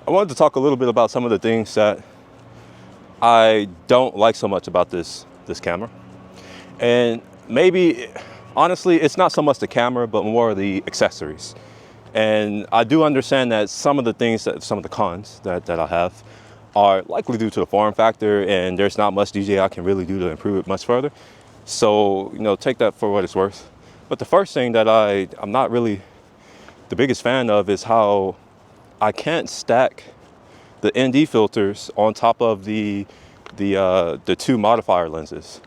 I wanted to talk a little bit about some of the things that I don't like so much about this camera. And maybe, honestly, it's not so much the camera, but more the accessories. And I do understand that some of the cons that I have are likely due to the form factor, and there's not much DJI can really do to improve it much further. So, take that for what it's worth. But the first thing that I'm not really the biggest fan of is how I can't stack the ND filters on top of the two modifier lenses.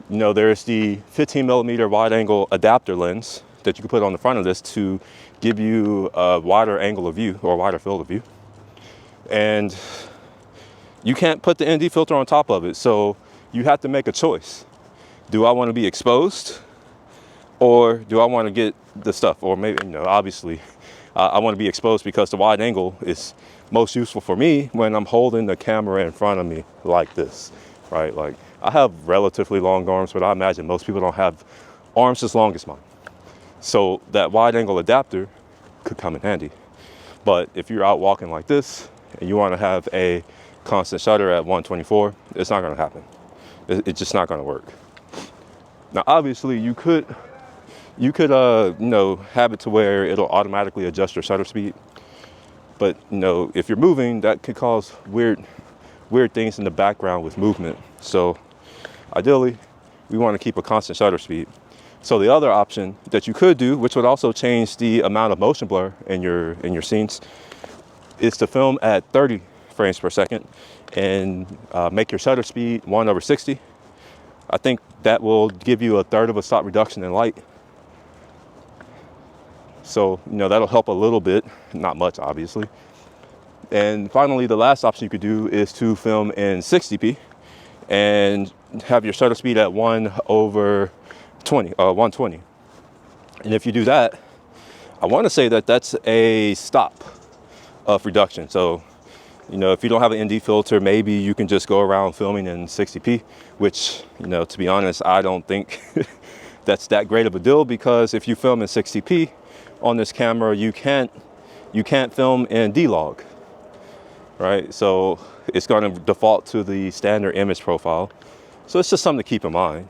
There's the 15mm wide angle adapter lens that you can put on the front of this to give you a wider angle of view or wider field of view. And you can't put the ND filter on top of it. So you have to make a choice. Do I want to be exposed, or do I want to get the stuff? Or maybe, obviously, I want to be exposed because the wide angle is most useful for me when I'm holding the camera in front of me like this, right? Like, I have relatively long arms, but I imagine most people don't have arms as long as mine. So that wide angle adapter could come in handy. But if you're out walking like this and you want to have a constant shutter at 124, it's not going to happen. It's just not going to work. Now, obviously, you could have it to where it'll automatically adjust your shutter speed. But, if you're moving, that could cause weird things in the background with movement. So ideally, we want to keep a constant shutter speed. So the other option that you could do, which would also change the amount of motion blur in your scenes, is to film at 30 frames per second and make your shutter speed 1/60. I think that will give you a third of a stop reduction in light. So, that'll help a little bit, not much, obviously. And finally, the last option you could do is to film in 60p and have your shutter speed at 1/120. And if you do that, I want to say that that's a stop of reduction. So, if you don't have an ND filter, maybe you can just go around filming in 60p, which, to be honest, I don't think that's that great of a deal, because if you film in 60p on this camera, you can't film in D-Log, right? So it's going to default to the standard image profile. So it's just something to keep in mind.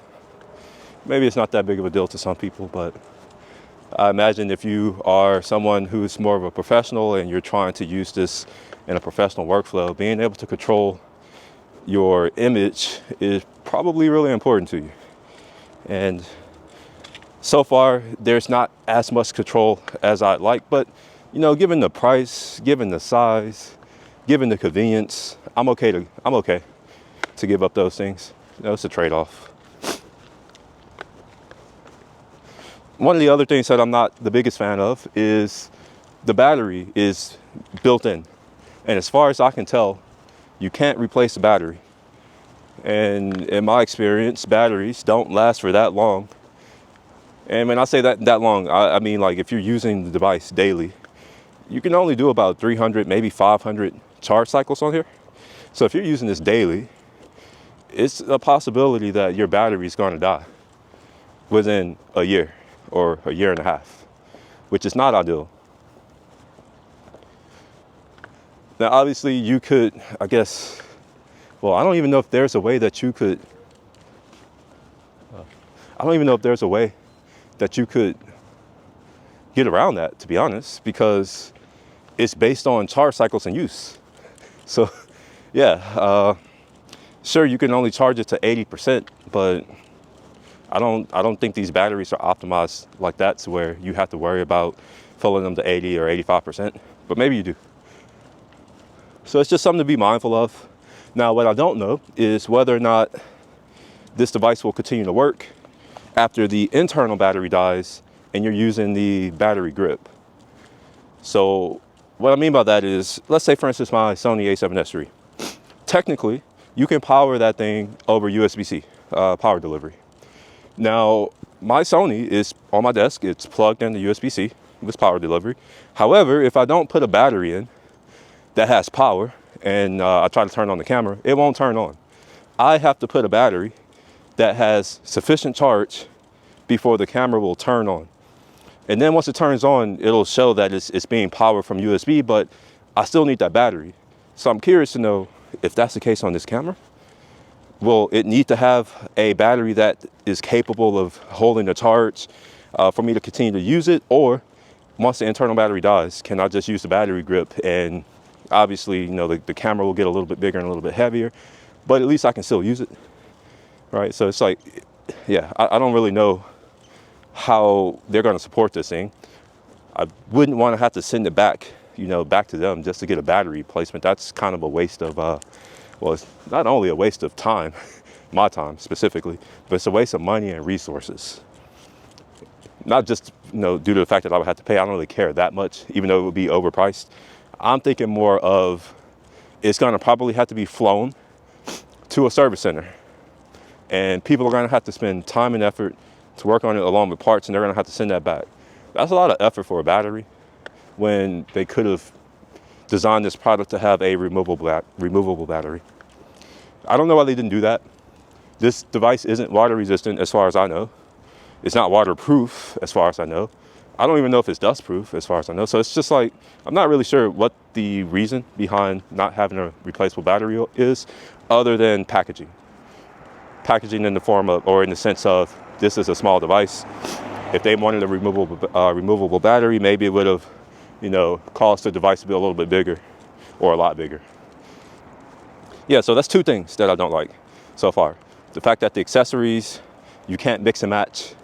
Maybe it's not that big of a deal to some people, but I imagine if you are someone who's more of a professional and you're trying to use this in a professional workflow, being able to control your image is probably really important to you. And so far, there's not as much control as I'd like, but given the price, given the size, given the convenience, I'm okay to give up those things. It's a trade-off. One of the other things that I'm not the biggest fan of is the battery is built in. And as far as I can tell, you can't replace the battery. And in my experience, batteries don't last for that long. And when I say that long, I mean, like, if you're using the device daily, you can only do about 300, maybe 500 charge cycles on here. So if you're using this daily, it's a possibility that your battery is going to die within a year or a year and a half, which is not ideal. Now, obviously, you could, I guess, well, I don't even know if there's a way that you could, get around that, to be honest, because it's based on charge cycles and use. So, yeah, sure, you can only charge it to 80%, but I don't think these batteries are optimized like that to where you have to worry about filling them to 80 or 85%, but maybe you do. So it's just something to be mindful of. Now, what I don't know is whether or not this device will continue to work after the internal battery dies and you're using the battery grip. So what I mean by that is, let's say, for instance, my Sony a7S III. Technically, you can power that thing over USB-C power delivery. Now, my Sony is on my desk. It's plugged into USB-C with power delivery. However, if I don't put a battery in that has power and I try to turn on the camera, it won't turn on. I have to put a battery that has sufficient charge before the camera will turn on. And then once it turns on, it'll show that it's being powered from USB, but I still need that battery. So I'm curious to know if that's the case on this camera. Will it need to have a battery that is capable of holding the charge for me to continue to use it? Or once the internal battery dies, can I just use the battery grip? And obviously, you know, the camera will get a little bit bigger and a little bit heavier, but at least I can still use it, right? So it's like, yeah, I don't really know how they're going to support this thing. I wouldn't want to have to send it back, you know, back to them just to get a battery replacement. That's kind of a waste of, well, it's not only a waste of time, my time specifically, but it's a waste of money and resources. Not just, you know, due to the fact that I would have to pay. I don't really care that much, even though it would be overpriced. I'm thinking more of, it's going to probably have to be flown to a service center, and people are going to have to spend time and effort to work on it along with parts, and they're going to have to send that back. That's a lot of effort for a battery when they could have designed this product to have a removable battery. I don't know why they didn't do that. This device isn't water resistant as far as I know. It's not waterproof as far as I know. I don't even know if it's dust proof as far as I know. So it's just like, I'm not really sure what the reason behind not having a replaceable battery is, other than packaging. Packaging in the form of, or in the sense of, this is a small device. If they wanted a removable battery, maybe it would have, you know, caused the device to be a little bit bigger or a lot bigger. Yeah, so that's two things that I don't like so far. The fact that the accessories, you can't mix and match.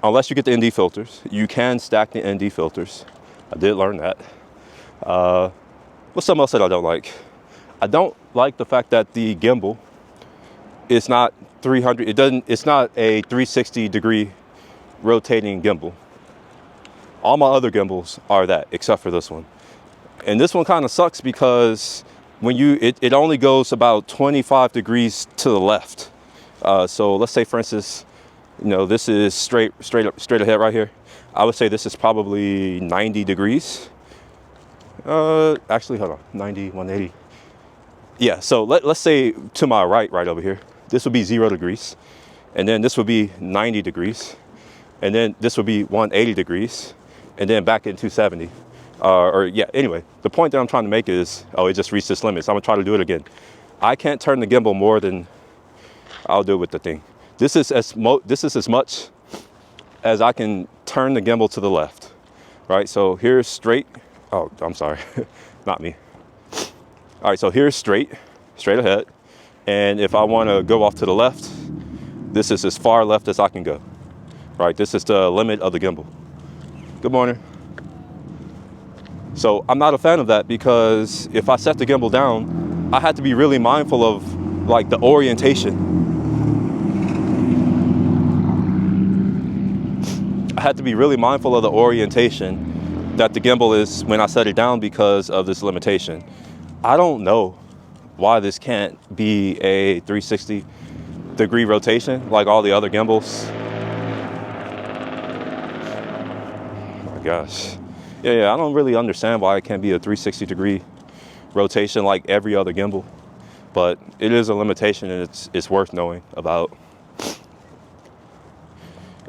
Unless you get the ND filters, you can stack the ND filters. I did learn that. What's something else that I don't like? I don't like the fact that the gimbal is not 300. It's not a 360 degree rotating gimbal. All my other gimbals are that, except for this one. And this one kind of sucks because when it only goes about 25 degrees to the left. So let's say, for instance, you know, this is straight ahead right here. I would say this is probably 90 degrees. Actually, hold on, 90, 180. Yeah, so let's say to my right over here, this would be 0 degrees. And then this would be 90 degrees. And then this would be 180 degrees. And then back in 270. Yeah, anyway, the point that I'm trying to make is, oh, it just reached its limits. I'm gonna try to do it again. I can't turn the gimbal more than, I'll do it with the thing. This is as much as I can turn the gimbal to the left, right? So here's straight. Oh, I'm sorry, not me. All right, so here's straight ahead. And if I want to go off to the left, this is as far left as I can go, right? This is the limit of the gimbal. Good morning. So I'm not a fan of that, because if I set the gimbal down, I had to be really mindful of like the orientation. I had to be really mindful of the orientation that the gimbal is when I set it down because of this limitation. I don't know why this can't be a 360 degree rotation like all the other gimbals. Oh my gosh. Yeah, I don't really understand why it can't be a 360 degree rotation like every other gimbal, but it is a limitation, and it's worth knowing about.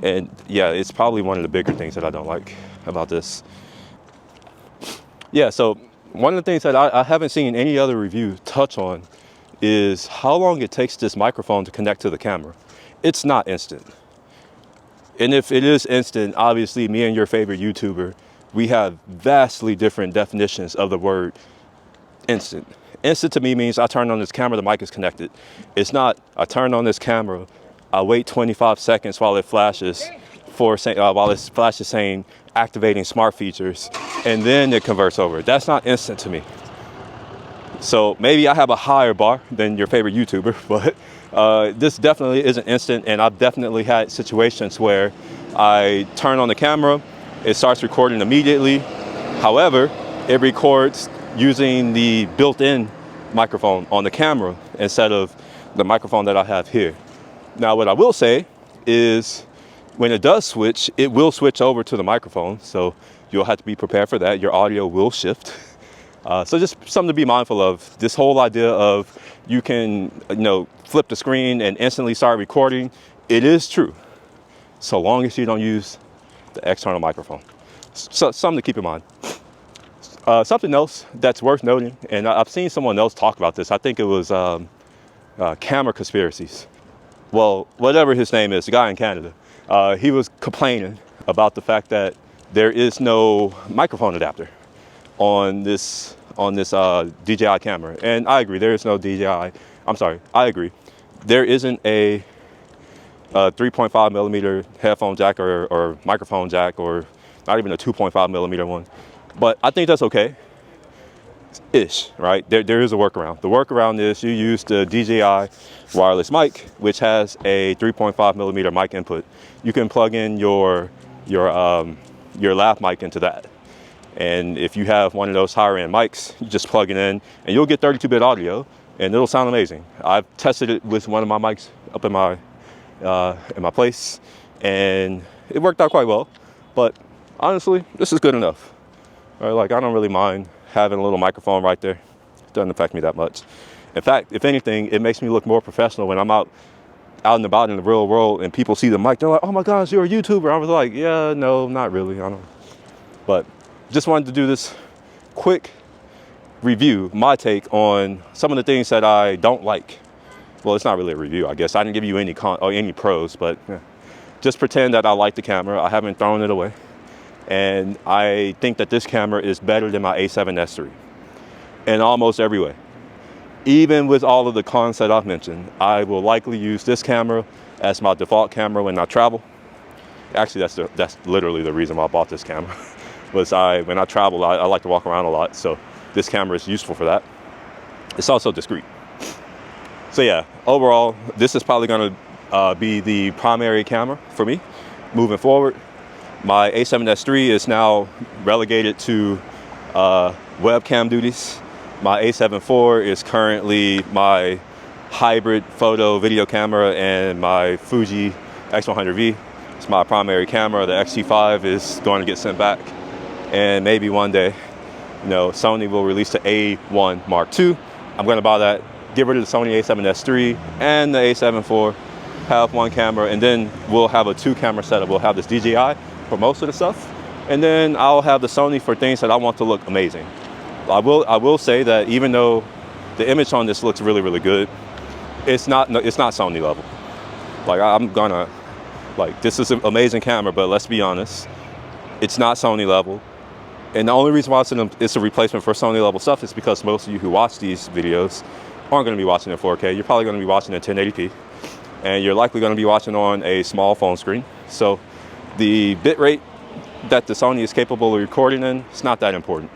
And yeah, it's probably one of the bigger things that I don't like about this. Yeah, so one of the things that I haven't seen any other review touch on is how long it takes this microphone to connect to the camera. It's not instant. And if it is instant, obviously me and your favorite YouTuber, we have vastly different definitions of the word instant. Instant to me means I turn on this camera, the mic is connected. It's not, I turn on this camera, I wait 25 seconds while it flashes saying activating smart features, and then it converts over. That's not instant to me. So maybe I have a higher bar than your favorite YouTuber, but this definitely isn't instant. And I've definitely had situations where I turn on the camera, it starts recording immediately. However, it records using the built-in microphone on the camera instead of the microphone that I have here. Now, what I will say is when it does switch, it will switch over to the microphone. So you'll have to be prepared for that. Your audio will shift. So just something to be mindful of. This whole idea of you can, flip the screen and instantly start recording. It is true, so long as you don't use the external microphone. So something to keep in mind. Something else that's worth noting, and I've seen someone else talk about this. I think it was Camera Conspiracies. Well, whatever his name is, the guy in Canada, he was complaining about the fact that there is no microphone adapter on this DJI camera. And I agree, there is no DJI. I'm sorry, I agree. There isn't a 3.5 millimeter headphone jack or microphone jack, or not even a 2.5 millimeter one. But I think that's okay-ish, right? There is a workaround. The workaround is you use the DJI wireless mic, which has a 3.5 millimeter mic input. You can plug in your lav mic into that. And if you have one of those higher end mics, you just plug it in and you'll get 32-bit audio and it'll sound amazing. I've tested it with one of my mics up in my place and it worked out quite well. But honestly, this is good enough. Right, like I don't really mind having a little microphone right there. It doesn't affect me that much. In fact, if anything, it makes me look more professional when I'm out and about in the real world and people see the mic. They're like, "Oh my gosh, you're a YouTuber." I was like, "Yeah, no, not really. I don't." But just wanted to do this quick review, my take on some of the things that I don't like. Well, it's not really a review, I guess. I didn't give you any pros, but yeah. Just pretend that I like the camera. I haven't thrown it away. And I think that this camera is better than my A7S III in almost every way. Even with all of the cons that I've mentioned, I will likely use this camera as my default camera when I travel. Actually, that's literally the reason why I bought this camera. When I travel, I like to walk around a lot, so this camera is useful for that. It's also discreet. So yeah, overall, this is probably going to be the primary camera for me moving forward. My A7S III is now relegated to webcam duties. My A7 IV is currently my hybrid photo video camera, and my Fuji X100V is my primary camera. The X-T5 is going to get sent back, and maybe one day, Sony will release the A1 Mark II. I'm going to buy that, get rid of the Sony A7S III and the A7 IV, have one camera, and then we'll have a 2-camera setup. We'll have this DJI for most of the stuff, and then I'll have the Sony for things that I want to look amazing. I will say that even though the image on this looks really, really good, it's not Sony level. This is an amazing camera, but let's be honest, it's not Sony level. And the only reason why it's a replacement for Sony level stuff is because most of you who watch these videos aren't going to be watching in 4K. You're probably going to be watching in 1080p, and you're likely going to be watching on a small phone screen. So the bit rate that the Sony is capable of recording in, it's not that important.